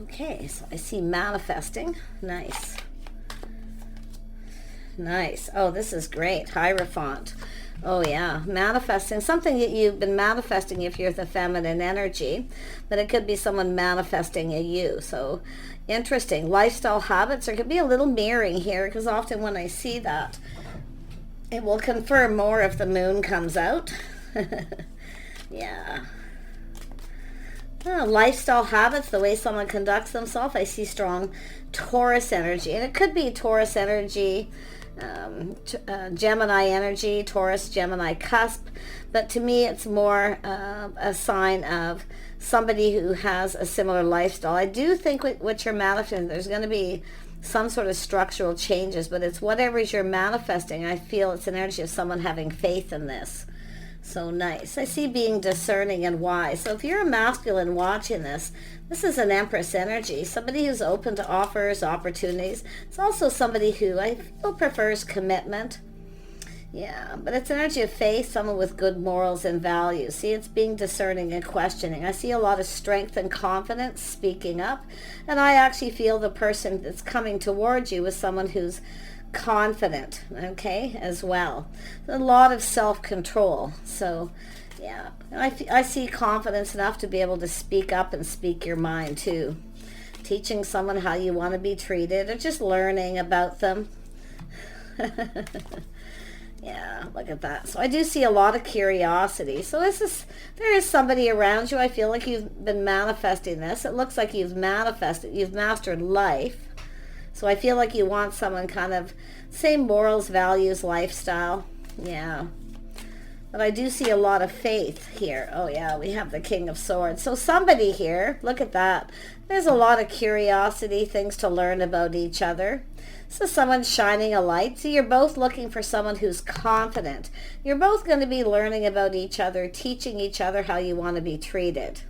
Okay, so I see manifesting. Nice. Nice. Oh, this is great. Hierophant. Oh, yeah. Manifesting. Something that you've been manifesting if you're the feminine energy. But it could be someone manifesting a you. So, interesting. Lifestyle habits. There could be a little mirroring here, because often when I see that, it will confirm more if the moon comes out. Yeah. Oh, lifestyle habits, the way someone conducts themselves. I see strong Taurus energy. And it could be Taurus energy, Gemini energy, Taurus, Gemini cusp. But to me, it's more a sign of somebody who has a similar lifestyle. I do think what you're manifesting, there's going to be some sort of structural changes, but it's whatever you're manifesting. I feel it's an energy of someone having faith in this. So nice. I see being discerning and wise. So if you're a masculine watching this, this is an Empress energy. Somebody who's open to offers, opportunities. It's also somebody who I feel prefers commitment. Yeah, but it's energy of faith, someone with good morals and values. See, it's being discerning and questioning. I see a lot of strength and confidence, speaking up. And I actually feel the person that's coming towards you is someone who's confident, okay, as well. A lot of self-control. So yeah, I see confidence enough to be able to speak up and speak your mind too. Teaching someone how you want to be treated, or just learning about them. Yeah, look at that. So I do see a lot of curiosity. So there is somebody around you. I feel like you've been manifesting this. It looks like you've mastered life. So I feel like you want someone kind of same morals, values, lifestyle. Yeah. But I do see a lot of faith here. Oh yeah, we have the King of Swords. So somebody here, look at that. There's a lot of curiosity, things to learn about each other. So someone's shining a light. So you're both looking for someone who's confident. You're both going to be learning about each other, teaching each other how you want to be treated.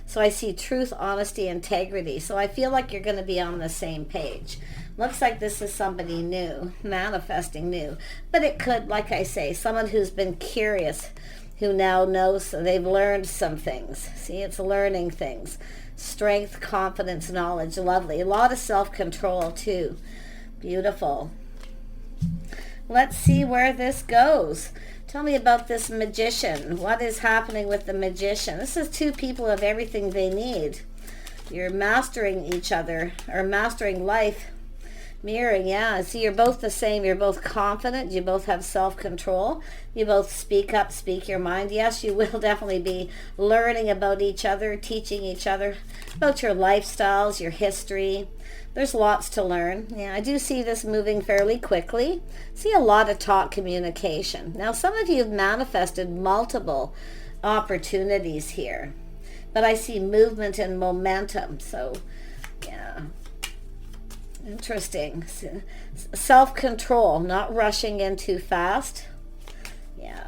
So I see truth, honesty, integrity. So I feel like you're going to be on the same page. Looks like this is somebody new, manifesting new. But it could, like I say, someone who's been curious, who now knows they've learned some things. See, it's learning things. Strength, confidence, knowledge, lovely. A lot of self-control too. Beautiful. Let's see where this goes. Tell me about this magician. What is happening with the magician? This is two people of everything they need. You're mastering each other, or mastering life. Mirroring, yeah. See, you're both the same. You're both confident. You both have self-control. You both speak up, speak your mind. Yes, you will definitely be learning about each other, teaching each other about your lifestyles, your history. There's lots to learn. Yeah, I do see this moving fairly quickly. See a lot of talk, communication. Now, some of you have manifested multiple opportunities here, but I see movement and momentum. So, yeah. Interesting. Self-control, not rushing in too fast. Yeah.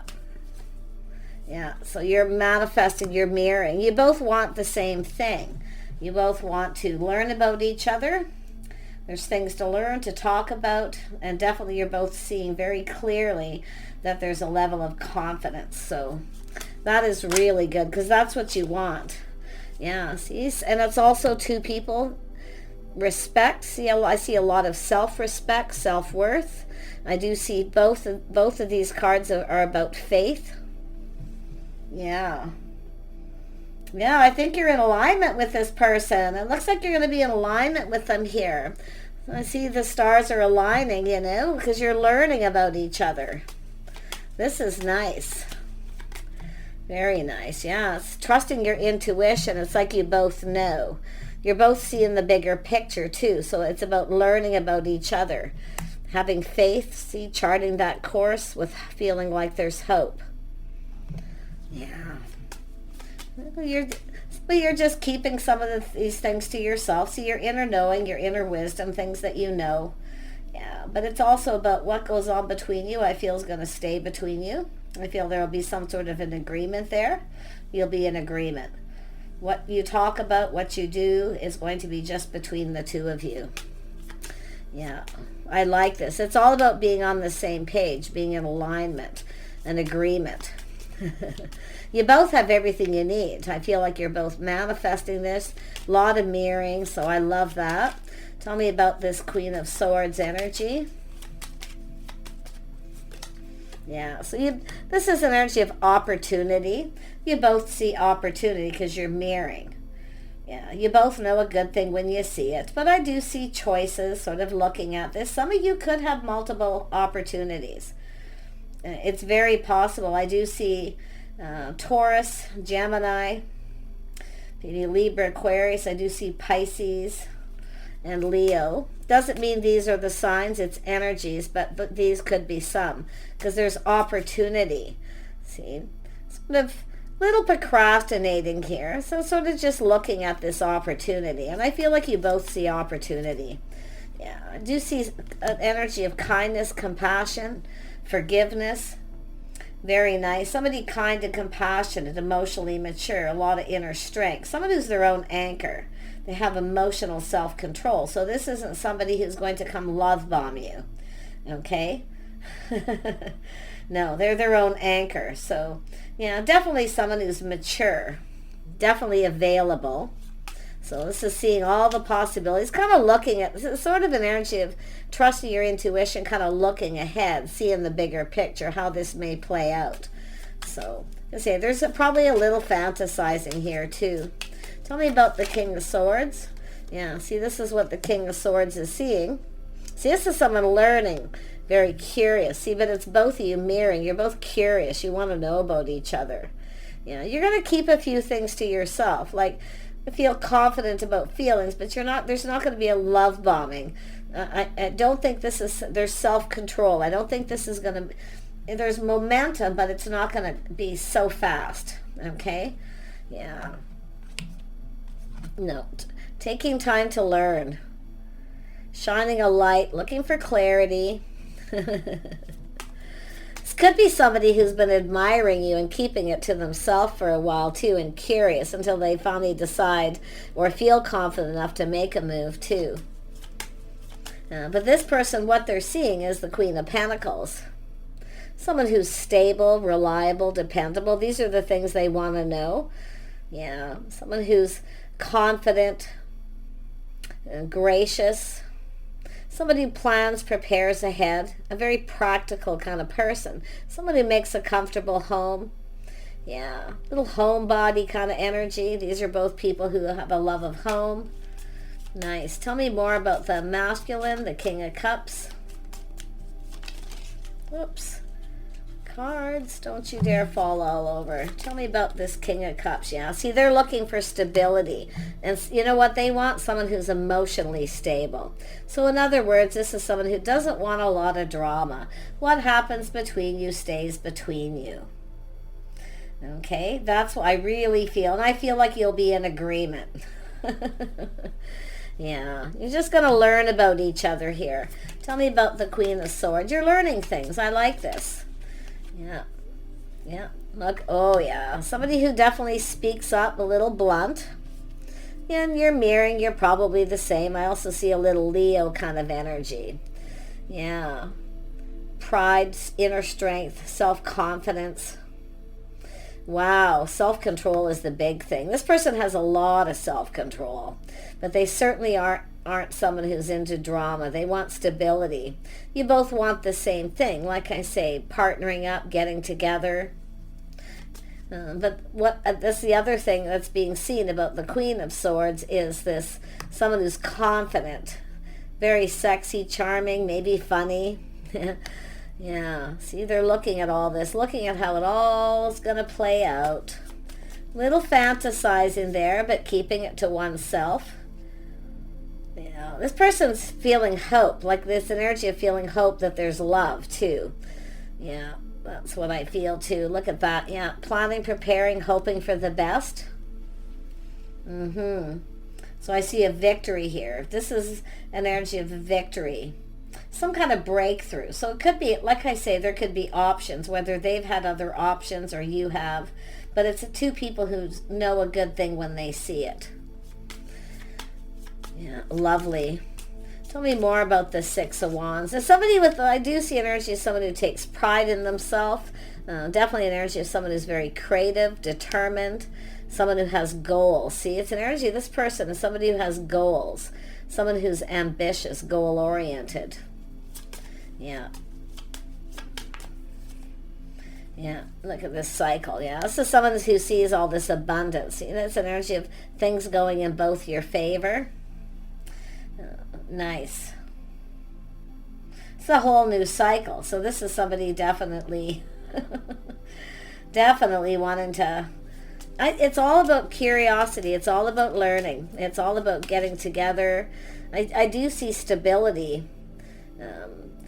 Yeah, so you're manifesting, you're mirroring. You both want the same thing. You both want to learn about each other. There's things to learn, to talk about, and definitely you're both seeing very clearly that there's a level of confidence. So that is really good, because that's what you want. Yeah, see, and it's also two people. Respect. See, I see a lot of self-respect, self-worth. I do see both of these cards are about faith. Yeah. Yeah, I think you're in alignment with this person. It looks like you're going to be in alignment with them here. I see the stars are aligning, you know, because you're learning about each other. This is nice. Very nice. Yeah, it's trusting your intuition. It's like you both know. You're both seeing the bigger picture too. So it's about learning about each other. Having faith, see, charting that course with feeling like there's hope. Yeah. You're just keeping some of these things to yourself. See, your inner knowing, your inner wisdom, things that you know. Yeah, but it's also about what goes on between you. I feel is going to stay between you. I feel there will be some sort of an agreement there. You'll be in agreement. What you talk about, what you do is going to be just between the two of you. Yeah, I like this. It's all about being on the same page, being in alignment, an agreement. You both have everything you need. I feel like you're both manifesting this. A lot of mirroring, so I love that. Tell me about this Queen of Swords energy. Yeah, so this is an energy of opportunity. You both see opportunity because you're mirroring. Yeah, you both know a good thing when you see it. But I do see choices sort of looking at this. Some of you could have multiple opportunities. It's very possible. I do see Taurus, Gemini, maybe Libra, Aquarius. I do see Pisces and Leo. Doesn't mean these are the signs, it's energies, but these could be some, because there's opportunity. See, sort of little procrastinating here, so sort of just looking at this opportunity, and I feel like you both see opportunity. Yeah, I do see an energy of kindness, compassion, forgiveness. Very nice. Somebody kind and compassionate, emotionally mature, a lot of inner strength. Someone who's their own anchor. They have emotional self-control. So this isn't somebody who's going to come love bomb you. Okay? No, they're their own anchor. So, yeah, definitely someone who's mature. Definitely available. So this is seeing all the possibilities, kind of looking at, this is sort of an energy of trusting your intuition, kind of looking ahead, seeing the bigger picture, how this may play out. So, I say there's probably a little fantasizing here too. Tell me about the King of Swords. Yeah, see, this is what the King of Swords is seeing. See, this is someone learning, very curious. See, but it's both of you mirroring. You're both curious. You want to know about each other. Yeah, you're going to keep a few things to yourself, like feel confident about feelings, but you're not. There's not going to be a love bombing. I don't think this is. There's self-control. I don't think this is going to. There's momentum, but it's not going to be so fast. Okay, yeah. No, taking time to learn, shining a light, looking for clarity. This could be somebody who's been admiring you and keeping it to themselves for a while too, and curious until they finally decide or feel confident enough to make a move too. But this person, what they're seeing is the Queen of Pentacles. Someone who's stable, reliable, dependable. These are the things they want to know. Yeah, someone who's confident, gracious. Somebody who plans, prepares ahead, a very practical kind of person. Someone who makes a comfortable home. Yeah, little homebody kind of energy. These are both people who have a love of home. Nice. Tell me more about the masculine, the King of Cups. Whoops. Cards, don't you dare fall all over. Tell me about this King of Cups. Yeah, see, they're looking for stability. And you know what they want? Someone who's emotionally stable. So in other words, this is someone who doesn't want a lot of drama. What happens between you stays between you. Okay, that's what I really feel. And I feel like you'll be in agreement. Yeah, you're just going to learn about each other here. Tell me about the Queen of Swords. You're learning things. I like this. Yeah, yeah, look, oh yeah, somebody who definitely speaks up, a little blunt, and you're mirroring, you're probably the same. I also see a little Leo kind of energy. Yeah, pride, inner strength, self-confidence. Wow, self-control is the big thing. This person has a lot of self-control, but they certainly aren't someone who's into drama. They want stability. You both want the same thing. Like I say, partnering up, getting together. But that's the other thing that's being seen about the Queen of Swords is this, someone who's confident, very sexy, charming, maybe funny. Yeah, see, they're looking at all this, looking at how it all is going to play out. Little fantasizing there, but keeping it to oneself. Yeah, this person's feeling hope, like this energy of feeling hope that there's love too. Yeah, that's what I feel too. Look at that. Yeah, planning, preparing, hoping for the best. So I see a victory here. This is an energy of victory. Some kind of breakthrough. So it could be, like I say, there could be options, whether they've had other options or you have. But it's two people who know a good thing when they see it. Yeah, lovely. Tell me more about the Six of Wands. As somebody with, I do see energy as someone who takes pride in themselves, Definitely an energy of someone who's very creative, determined, someone who has goals. See, it's an energy, this person is somebody who has goals, someone who's ambitious, goal-oriented. Yeah. Yeah, look at this cycle. Yeah, this is someone who sees all this abundance. You know, it's an energy of things going in both your favor. Nice. It's a whole new cycle. So this is somebody definitely, definitely wanting to... it's all about curiosity. It's all about learning. It's all about getting together. I do see stability.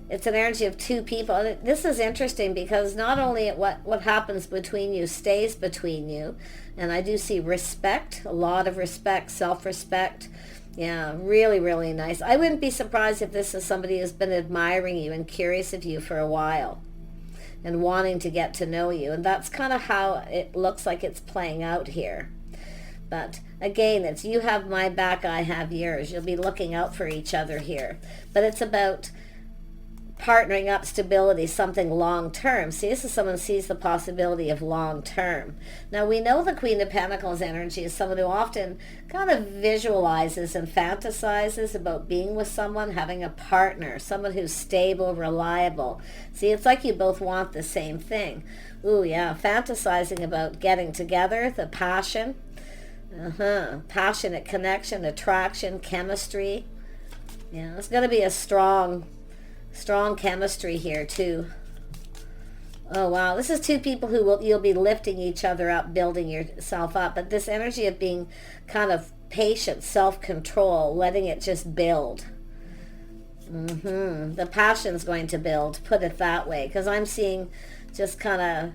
It's an energy of two people. And this is interesting because not only what happens between you stays between you, and I do see respect, a lot of respect, self-respect. Yeah, really, really nice. I wouldn't be surprised if this is somebody who's been admiring you and curious of you for a while and wanting to get to know you. And that's kind of how it looks like it's playing out here. But again, it's you have my back, I have yours. You'll be looking out for each other here. But it's about partnering up, stability, something long-term. See, this is someone who sees the possibility of long-term. Now, we know the Queen of Pentacles energy is someone who often kind of visualizes and fantasizes about being with someone, having a partner, someone who's stable, reliable. See, it's like you both want the same thing. Ooh, yeah, fantasizing about getting together, the passion. Passionate connection, attraction, chemistry. Yeah, it's going to be a strong chemistry here too. Oh wow, this is two people who you'll be lifting each other up, building yourself up. But this energy of being kind of patient, self-control, letting it just build. The passion's going to build, put it that way, because I'm seeing just kind of,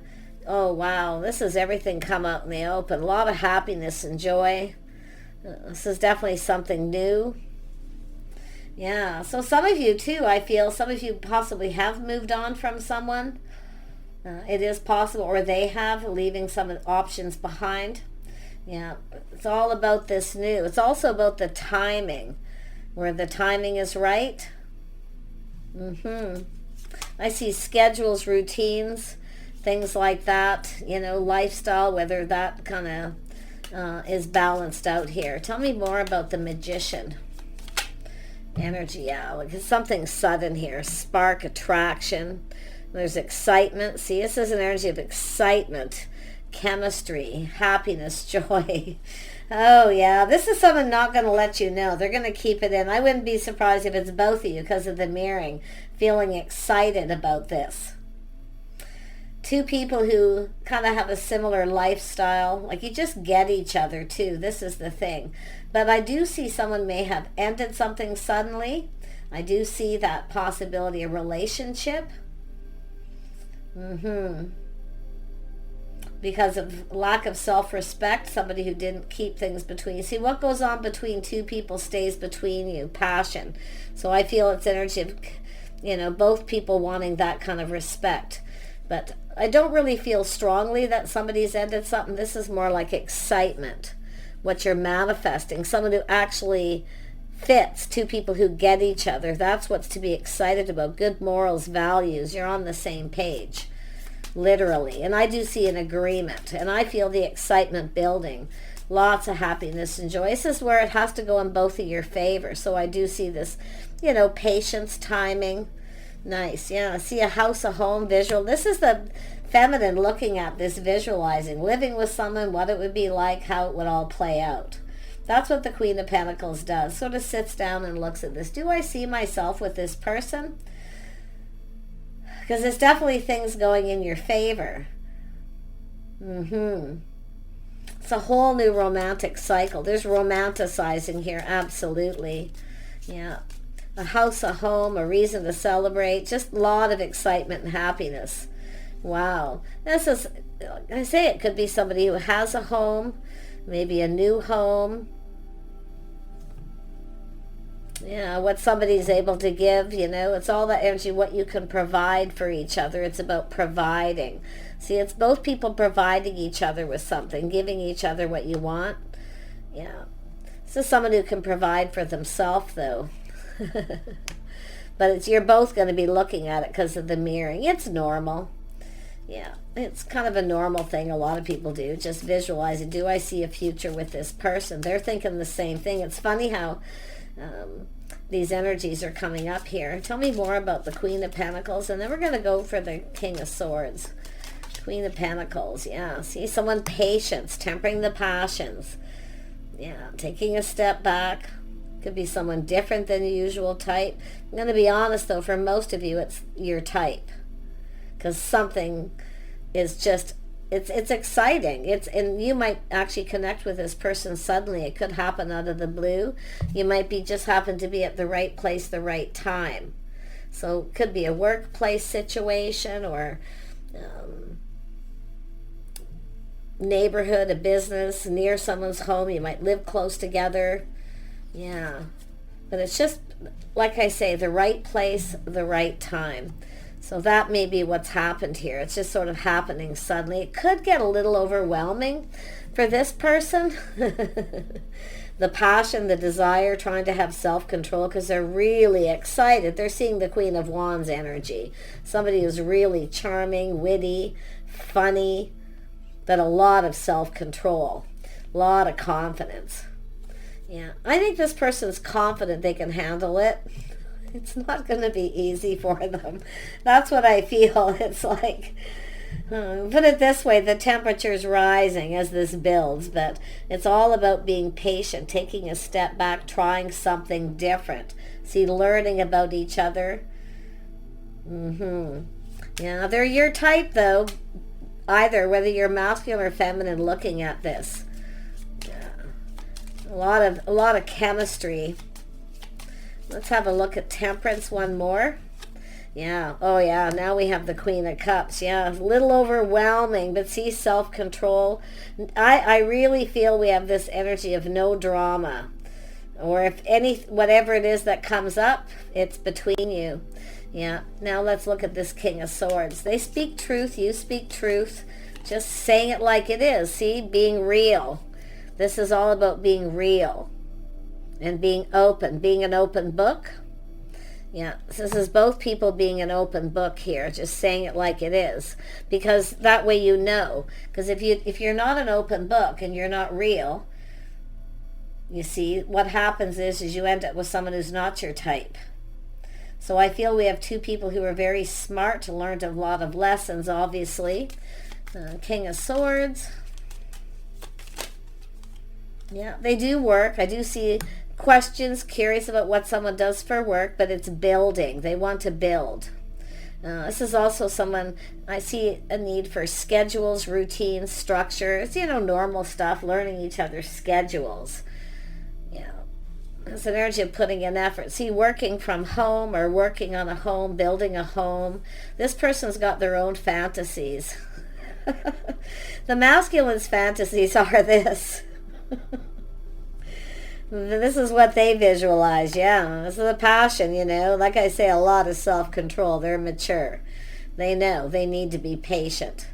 oh wow, this is everything come out in the open. A lot of happiness and joy. This is definitely something new. Yeah, so some of you too, I feel, some of you possibly have moved on from someone. It is possible, or they have, leaving some options behind. Yeah, it's all about this new. It's also about the timing, where the timing is right. I see schedules, routines, things like that, you know, lifestyle, whether that kind of is balanced out here. Tell me more about the Magician energy. Yeah, like it's something sudden here. Spark, attraction. There's excitement. See, this is an energy of excitement, chemistry, happiness, joy. Oh yeah, this is someone not going to let you know. They're going to keep it in. I wouldn't be surprised if it's both of you because of the mirroring, feeling excited about this. Two people who kind of have a similar lifestyle, like you just get each other too. This is the thing. But I do see someone may have ended something suddenly. I do see that possibility of relationship. Because of lack of self-respect, somebody who didn't keep things between you. See, what goes on between two people stays between you. Passion. So I feel it's energy of, you know, both people wanting that kind of respect. But I don't really feel strongly that somebody's ended something. This is more like excitement, what you're manifesting. Someone who actually fits, two people who get each other. That's what's to be excited about. Good morals, values. You're on the same page, literally. And I do see an agreement. And I feel the excitement building. Lots of happiness and joy. This is where it has to go in both of your favor. So I do see this, you know, patience, timing. Nice. Yeah, I see a house, a home, visual. This is the feminine looking at this, visualizing, living with someone, what it would be like, how it would all play out. That's what the Queen of Pentacles does. Sort of sits down and looks at this. Do I see myself with this person? Because there's definitely things going in your favor. It's a whole new romantic cycle. There's romanticizing here, absolutely. Yeah. A house, a home, a reason to celebrate. Just a lot of excitement and happiness. Wow. This is, I say it could be somebody who has a home, maybe a new home. Yeah, what somebody's able to give, you know. It's all that energy, what you can provide for each other. It's about providing. See, it's both people providing each other with something, giving each other what you want. Yeah. This is someone who can provide for themselves, though. But you're both going to be looking at it because of the mirroring. It's normal. Yeah, it's kind of a normal thing a lot of people do, just visualize it. Do I see a future with this person? They're thinking the same thing. It's funny how these energies are coming up here. Tell me more about the Queen of Pentacles, and then we're going to go for the King of Swords. Queen of Pentacles, yeah. See, someone patience, tempering the passions. Yeah, taking a step back. Could be someone different than the usual type. I'm going to be honest, though, for most of you, it's your type. Because something is just, it's exciting. And you might actually connect with this person suddenly. It could happen out of the blue. You might be just happen to be at the right place, the right time. So it could be a workplace situation, or neighborhood, a business, near someone's home. You might live close together. Yeah. But it's just, like I say, the right place, the right time. So that may be what's happened here. It's just sort of happening suddenly. It could get a little overwhelming for this person. The passion, the desire, trying to have self-control, because they're really excited. They're seeing the Queen of Wands energy. Somebody who's really charming, witty, funny, but a lot of self-control, a lot of confidence. Yeah, I think this person's confident they can handle it. It's not going to be easy for them. That's what I feel. It's like, put it this way, the temperature's rising as this builds, but it's all about being patient, taking a step back, trying something different. See, learning about each other. Yeah, they're your type, though. Either, whether you're masculine or feminine, looking at this. A lot of chemistry. Let's have a look at Temperance one more. Yeah. Oh, yeah. Now we have the Queen of Cups. Yeah. A little overwhelming, but see, self-control. I really feel we have this energy of no drama. Or if whatever it is that comes up, it's between you. Yeah. Now let's look at this King of Swords. They speak truth. You speak truth. Just saying it like it is. See? Being real. This is all about being real. And being open. Being an open book. Yeah. This is both people being an open book here. Just saying it like it is. Because that way you know. Because if you're not an open book and you're not real, you see, what happens is you end up with someone who's not your type. So I feel we have two people who are very smart, learned a lot of lessons, obviously. King of Swords. Yeah, they do work. I do see questions, curious about what someone does for work, but it's building. They want to build. This is also someone, I see a need for schedules, routines, structures, normal stuff, learning each other's schedules. It's an energy of putting in effort. See, working from home or working on a home, building a home. This person's got their own fantasies. The masculine's fantasies are this. This is what they visualize, yeah. This is the passion, Like I say, a lot of self-control. They're mature. They know they need to be patient.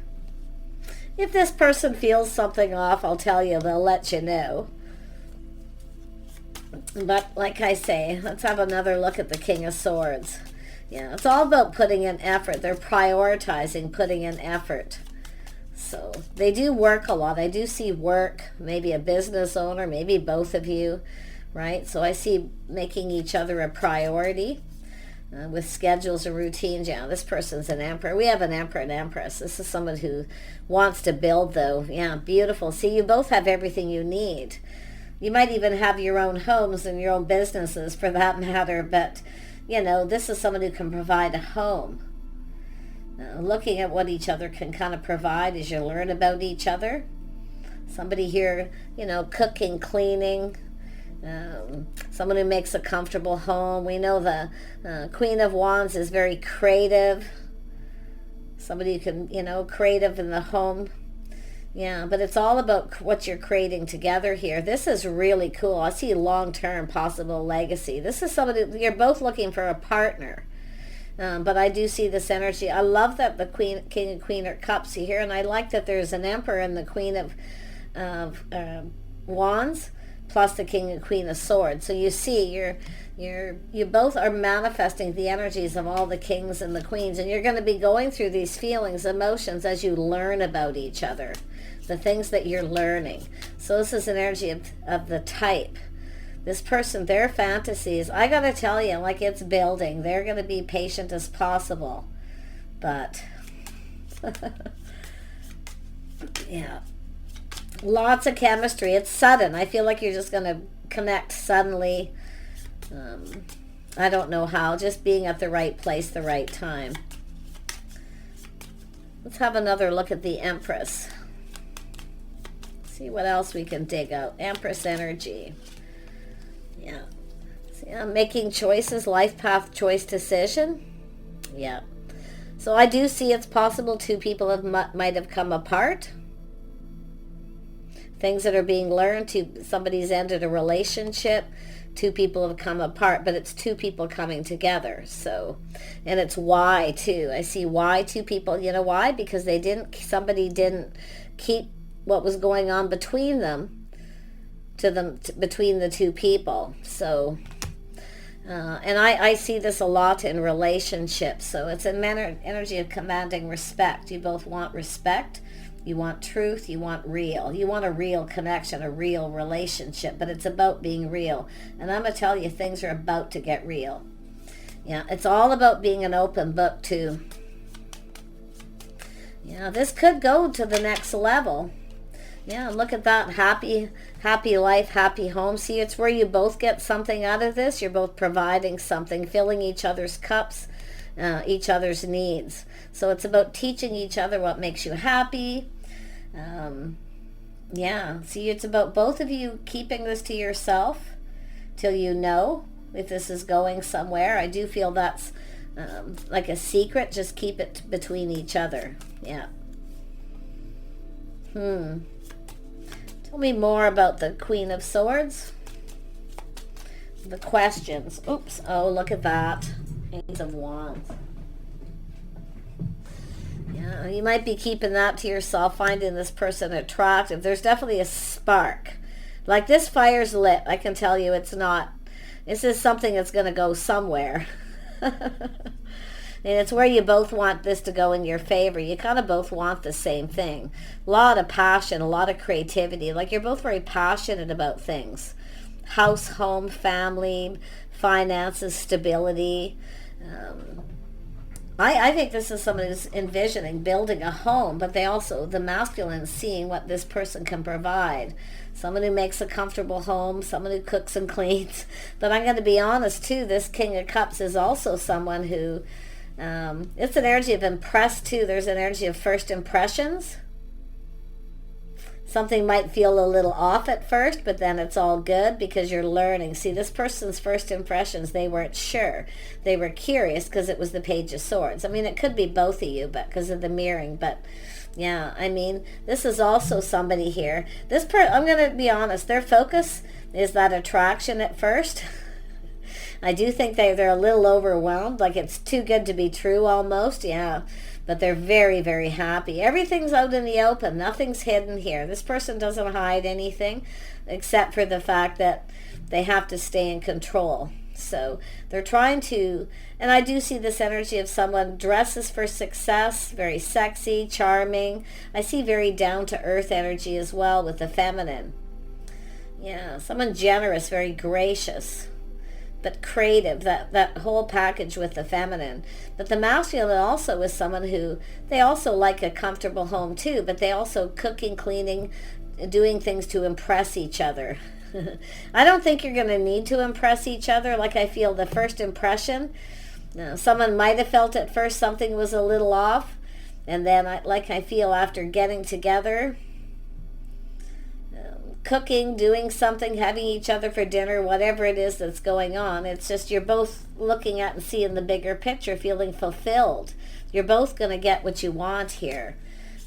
If this person feels something off, I'll tell you, they'll let you know. But like I say, let's have another look at the King of Swords. Yeah, it's all about putting in effort. They're prioritizing putting in effort. So they do work a lot. I do see work, maybe a business owner, maybe both of you, right? So I see making each other a priority with schedules and routines. Yeah, this person's an emperor. We have an emperor and empress. This is someone who wants to build, though. Yeah, beautiful. See, you both have everything you need. You might even have your own homes and your own businesses for that matter, but, this is someone who can provide a home. Looking at what each other can kind of provide as you learn about each other. Somebody here, cooking, cleaning, someone who makes a comfortable home. We know the Queen of Wands is very creative. Somebody who can, creative in the home. Yeah, but it's all about what you're creating together here. This is really cool. I see long-term possible legacy. This is somebody, you're both looking for a partner. But I do see this energy. I love that the King and Queen are cups here, and I like that there's an Emperor and the Queen of Wands, plus the King and Queen of Swords. So you see, you both are manifesting the energies of all the kings and the queens, and you're going to be going through these feelings, emotions as you learn about each other, the things that you're learning. So this is an energy of the type. This person, their fantasies, I got to tell you, like, it's building. They're going to be patient as possible. But, yeah. Lots of chemistry. It's sudden. I feel like you're just going to connect suddenly. I don't know how. Just being at the right place, the right time. Let's have another look at the Empress. See what else we can dig out. Empress energy. Yeah. See, I'm making choices, life path choice decision. Yeah. So I do see it's possible two people might have come apart. Things that are being learned, somebody's ended a relationship, two people have come apart, but it's two people coming together. So, and it's why too. I see why two people, you know why? Because somebody didn't keep what was going on between them between the two people. So, and I see this a lot in relationships. So it's an energy of commanding respect. You both want respect. You want truth. You want real. You want a real connection, a real relationship. But it's about being real. And I'm going to tell you, things are about to get real. Yeah, it's all about being an open book too. Yeah, this could go to the next level. Yeah, look at that. Happy life, happy home. See, it's where you both get something out of this. You're both providing something, filling each other's cups, each other's needs. So it's about teaching each other what makes you happy. Yeah, see, it's about both of you keeping this to yourself till you know if this is going somewhere. I do feel that's like a secret. Just keep it between each other. Yeah. Tell me more about the Queen of Swords. The questions. Oops. Oh, look at that. Ace of Wands. Yeah, you might be keeping that to yourself, finding this person attractive. There's definitely a spark. Like, this fire's lit. I can tell you it's not. This is something that's going to go somewhere. And it's where you both want this to go in your favor. You kind of both want the same thing. A lot of passion, a lot of creativity. Like, you're both very passionate about things. House, home, family, finances, stability. I think this is somebody who's envisioning building a home, but the masculine is seeing what this person can provide. Someone who makes a comfortable home, someone who cooks and cleans. But I'm going to be honest too, this King of Cups is also someone who, it's an energy of impress too. There's an energy of first impressions. Something might feel a little off at first, but then it's all good because you're learning. See, this person's first impressions, they weren't sure. They were curious because it was the Page of Swords. I mean, it could be both of you, but because of the mirroring. But yeah, I mean, this is also somebody here. I'm going to be honest, their focus is that attraction at first. I do think they're a little overwhelmed, like it's too good to be true almost, yeah. But they're very, very happy. Everything's out in the open. Nothing's hidden here. This person doesn't hide anything except for the fact that they have to stay in control. So they're trying to, and I do see this energy of someone dresses for success, very sexy, charming. I see very down-to-earth energy as well with the feminine. Yeah, someone generous, very gracious, but creative, that whole package with the feminine. But the masculine also is someone who, they also like a comfortable home too, but they also cooking, cleaning, doing things to impress each other. I don't think you're going to need to impress each other. Like, I feel the first impression, someone might have felt at first something was a little off, and then I feel after getting together, cooking, doing something, having each other for dinner, whatever it is that's going on, it's just you're both looking at and seeing the bigger picture, feeling fulfilled. You're both going to get what you want here,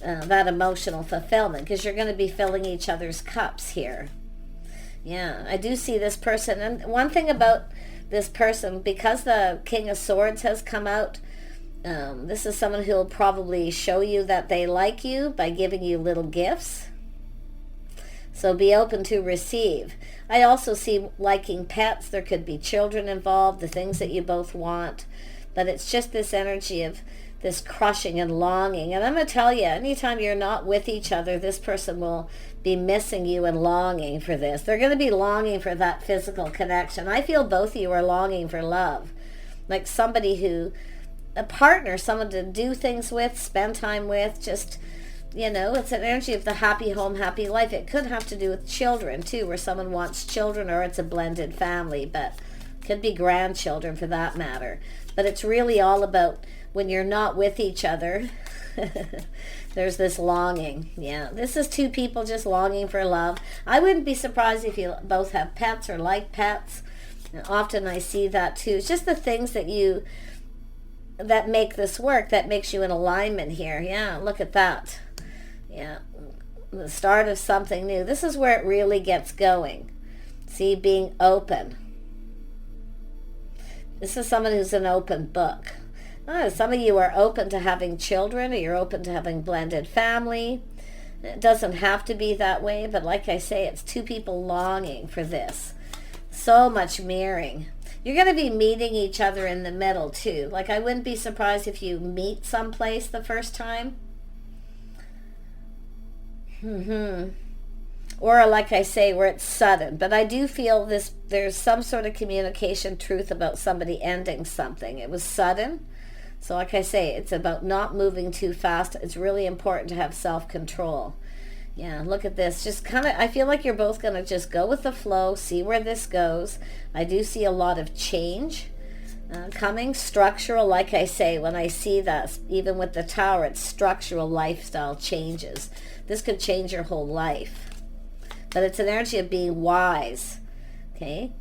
that emotional fulfillment, because you're going to be filling each other's cups here. Yeah, I do see this person. And one thing about this person, because the King of Swords has come out, this is someone who will probably show you that they like you by giving you little gifts. So be open to receive. I also see liking pets. There could be children involved, the things that you both want. But it's just this energy of this crushing and longing. And I'm going to tell you, anytime you're not with each other, this person will be missing you and longing for this. They're going to be longing for that physical connection. I feel both of you are longing for love. Like somebody who, a partner, someone to do things with, spend time with, just, it's an energy of the happy home, happy life. It could have to do with children too, where someone wants children, or it's a blended family, but could be grandchildren for that matter. But it's really all about when you're not with each other, there's this longing. Yeah, this is two people just longing for love. I wouldn't be surprised if you both have pets or like pets. And often I see that too. It's just the things that make this work, that makes you in alignment here. Yeah, look at that. Yeah, the start of something new. This is where it really gets going. See, being open. This is someone who's an open book. Some of you are open to having children, or you're open to having blended family. It doesn't have to be that way, but like I say, it's two people longing for this. So much mirroring. You're going to be meeting each other in the middle too. Like, I wouldn't be surprised if you meet someplace the first time. Or like I say, where it's sudden. But I do feel there's some sort of communication truth about somebody ending something. It was sudden. So like I say, it's about not moving too fast. It's really important to have self-control. Yeah, look at this. Just kind of, I feel like you're both going to just go with the flow, see where this goes. I do see a lot of change coming, structural. Like I say, when I see that, even with the Tower, it's structural lifestyle changes. This could change your whole life. But it's an energy of being wise, okay?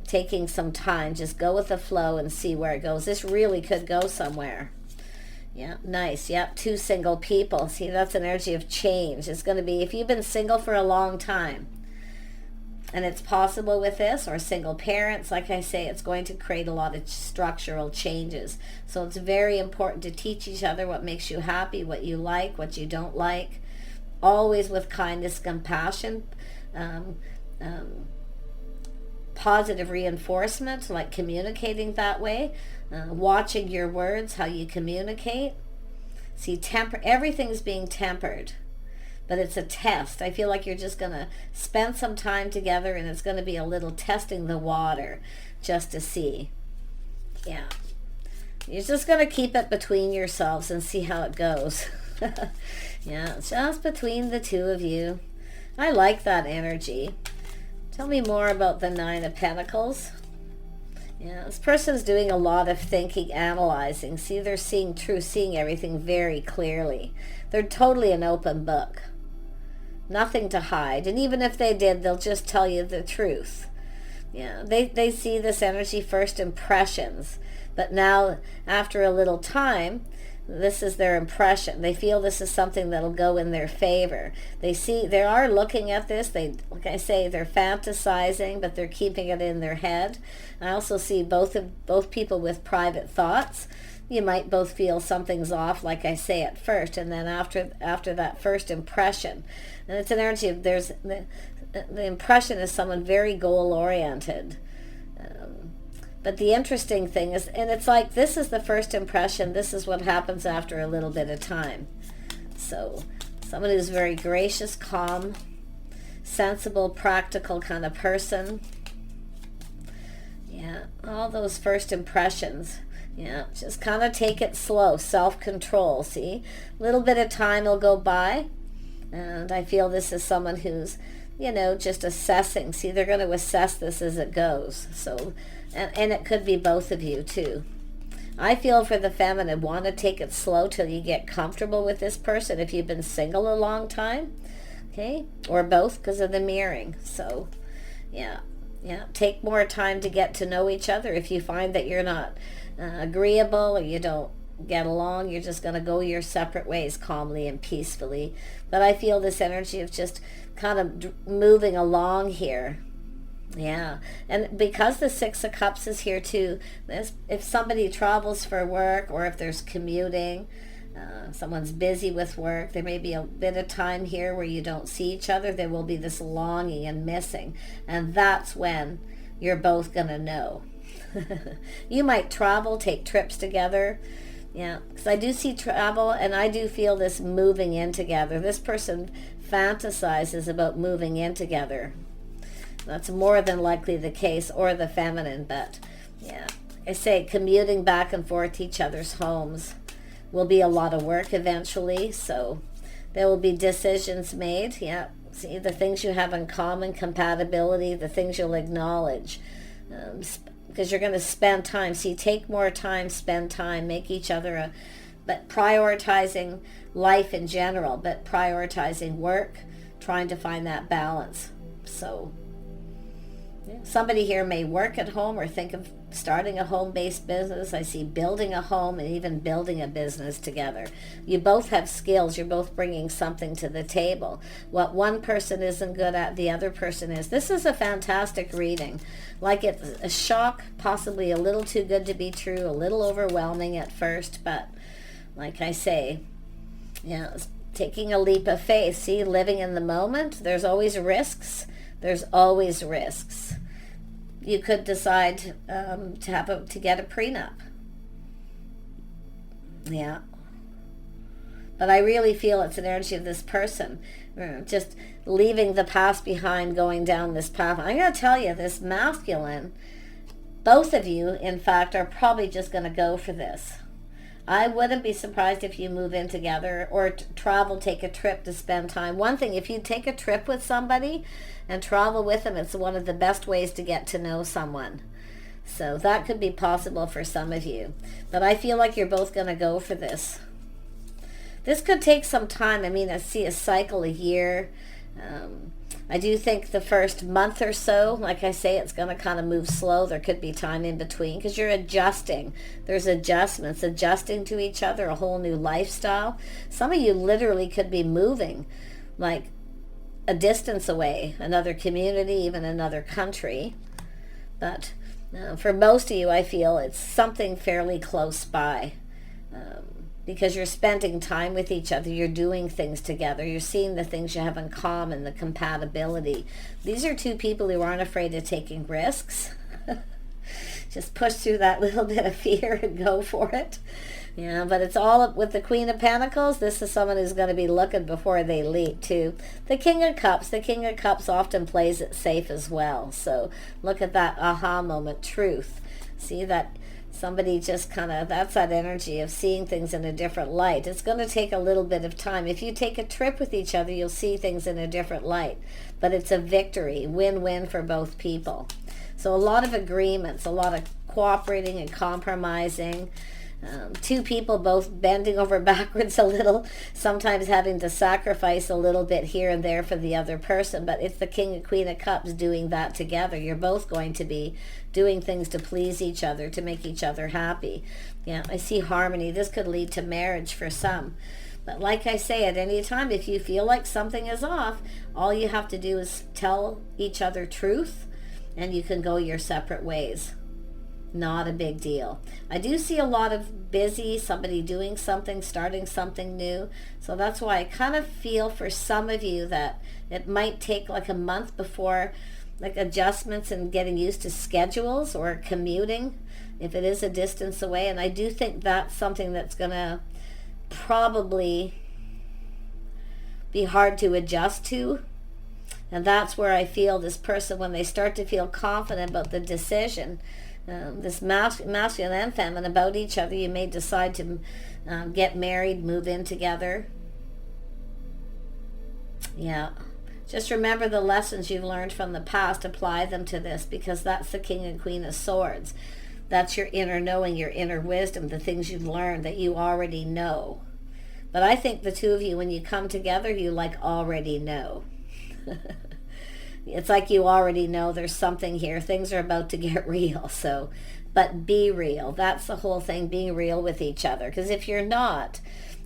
Taking some time, just go with the flow and see where it goes. This really could go somewhere. Yeah, nice. Yep, two single people. See, that's an energy of change. It's going to be, if you've been single for a long time, and it's possible with this, or single parents, like I say, it's going to create a lot of structural changes. So it's very important to teach each other what makes you happy, what you like, what you don't like, always with kindness, compassion, positive reinforcement, like communicating that way, watching your words, how you communicate. See, everything's being tempered, but it's a test. I feel like you're just going to spend some time together, and it's going to be a little testing the water just to see. Yeah. You're just going to keep it between yourselves and see how it goes. Yeah, just between the two of you. I like that energy. Tell me more about the Nine of Pentacles. Yeah, this person's doing a lot of thinking, analyzing. See, they're seeing truth, seeing everything very clearly. They're totally an open book. Nothing to hide. And even if they did, they'll just tell you the truth. Yeah, they see this energy, first impressions. But now, after a little time, this is their impression. They feel this is something that'll go in their favor. They are looking at this. Like I say, they're fantasizing, but they're keeping it in their head. I also see both people with private thoughts. You might both feel something's off, like I say at first, and then after that first impression. And it's an energy of the impression is someone very goal-oriented. But the interesting thing is, and it's like, this is the first impression. This is what happens after a little bit of time. So someone who's very gracious, calm, sensible, practical kind of person. Yeah, all those first impressions. Yeah, just kind of take it slow, self-control, see? A little bit of time will go by, and I feel this is someone who's, just assessing. See, they're going to assess this as it goes. So, and it could be both of you too. I feel for the feminine, want to take it slow till you get comfortable with this person if you've been single a long time, okay? Or both, because of the mirroring. So, yeah, take more time to get to know each other. If you find that you're not agreeable, or you don't get along, you're just going to go your separate ways calmly and peacefully. But I feel this energy of just kind of moving along here. Yeah, and because the Six of Cups is here too, if somebody travels for work, or if there's commuting, Someone's busy with work. There may be a bit of time here where you don't see each other. There will be this longing and missing. And that's when you're both going to know. You might travel, take trips together. Yeah, because I do see travel, and I do feel this moving in together. This person fantasizes about moving in together. That's more than likely the case, or the feminine, but yeah. I say commuting back and forth to each other's homes will be a lot of work eventually, so there will be decisions made. Yeah, see, the things you have in common, compatibility, the things you'll acknowledge, because you're going to spend time. See, take more time, spend time, make each other but prioritizing life in general, but prioritizing work, trying to find that balance. So somebody here may work at home or think of starting a home-based business. I see building a home and even building a business together. You both have skills. You're both bringing something to the table. What one person isn't good at, the other person is. This is a fantastic reading. Like it's a shock, possibly a little too good to be true, a little overwhelming at first, but like I say, yeah, taking a leap of faith. See, living in the moment, there's always risks. There's always risks. You could decide to get a prenup. Yeah. But I really feel it's an energy of this person. Just leaving the past behind, going down this path. I'm going to tell you, this masculine, both of you, in fact, are probably just going to go for this. I wouldn't be surprised if you move in together or travel, take a trip to spend time. One thing, if you take a trip with somebody and travel with them, it's one of the best ways to get to know someone. So that could be possible for some of you. But I feel like you're both going to go for this. This could take some time. I mean, I see a cycle, a year. I do think the first month or so, like I say, it's going to kind of move slow. There could be time in between because you're adjusting. There's adjustments, adjusting to each other, a whole new lifestyle. Some of you literally could be moving like a distance away, another community, even another country. But for most of you, I feel it's something fairly close by. Because you're spending time with each other, you're doing things together, you're seeing the things you have in common, the compatibility. These are two people who aren't afraid of taking risks. Just push through that little bit of fear and go for it. Yeah, but it's all with the Queen of Pentacles. This is someone who's going to be looking before they leap too. The King of Cups. The King of Cups often plays it safe as well. So look at that aha moment, truth. See that? Somebody just kind of, that's that energy of seeing things in a different light. It's going to take a little bit of time. If you take a trip with each other, you'll see things in a different light. But it's a victory, win-win for both people. So a lot of agreements, a lot of cooperating and compromising. Two people both bending over backwards a little, sometimes having to sacrifice a little bit here and there for the other person, but it's the King and Queen of Cups doing that together. You're both going to be doing things to please each other, to make each other happy. Yeah, I see harmony. This could lead to marriage for some. But like I say, at any time, if you feel like something is off, all you have to do is tell each other truth, and you can go your separate ways. Not a big deal. I do see a lot of busy, somebody doing something, starting something new. So that's why I kind of feel for some of you that it might take like a month before like adjustments and getting used to schedules or commuting if it is a distance away. And I do think that's something that's going to probably be hard to adjust to. And that's where I feel this person, when they start to feel confident about the decision, this masculine and feminine about each other, you may decide to get married, move in together. Yeah. Just remember the lessons you've learned from the past, apply them to this, because that's the King and Queen of Swords. That's your inner knowing, your inner wisdom, the things you've learned that you already know. But I think the two of you, when you come together, you like already know. It's like you already know there's something here. Things are about to get real. So, but be real. That's the whole thing, being real with each other. Because if you're not,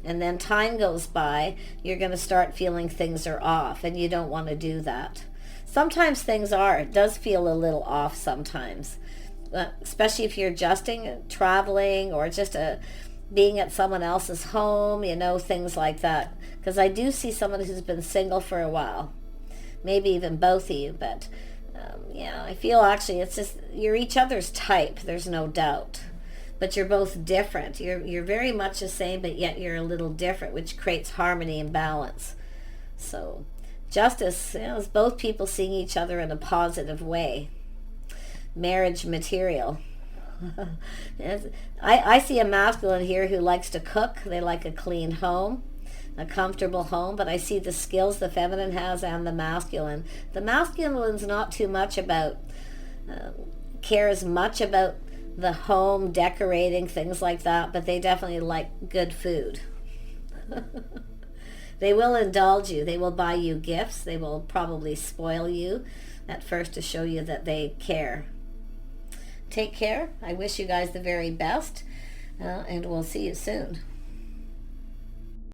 and then time goes by, you're going to start feeling things are off, and you don't want to do that. Sometimes things are. It does feel a little off sometimes. Especially if you're adjusting, traveling, or just being at someone else's home, you know, things like that. Because I do see someone who's been single for a while, maybe even both of you, but yeah, I feel actually it's just you're each other's type, there's no doubt. But you're both different. You're very much the same, but yet you're a little different, which creates harmony and balance. So justice, you know, is both people seeing each other in a positive way. Marriage material. I see a masculine here who likes to cook. They like a clean home, a comfortable home, but I see the skills the feminine has and the masculine. The masculine's not too much about, cares much about the home, decorating, things like that, but they definitely like good food. They will indulge you. They will buy you gifts. They will probably spoil you at first to show you that they care. Take care. I wish you guys the very best, and we'll see you soon.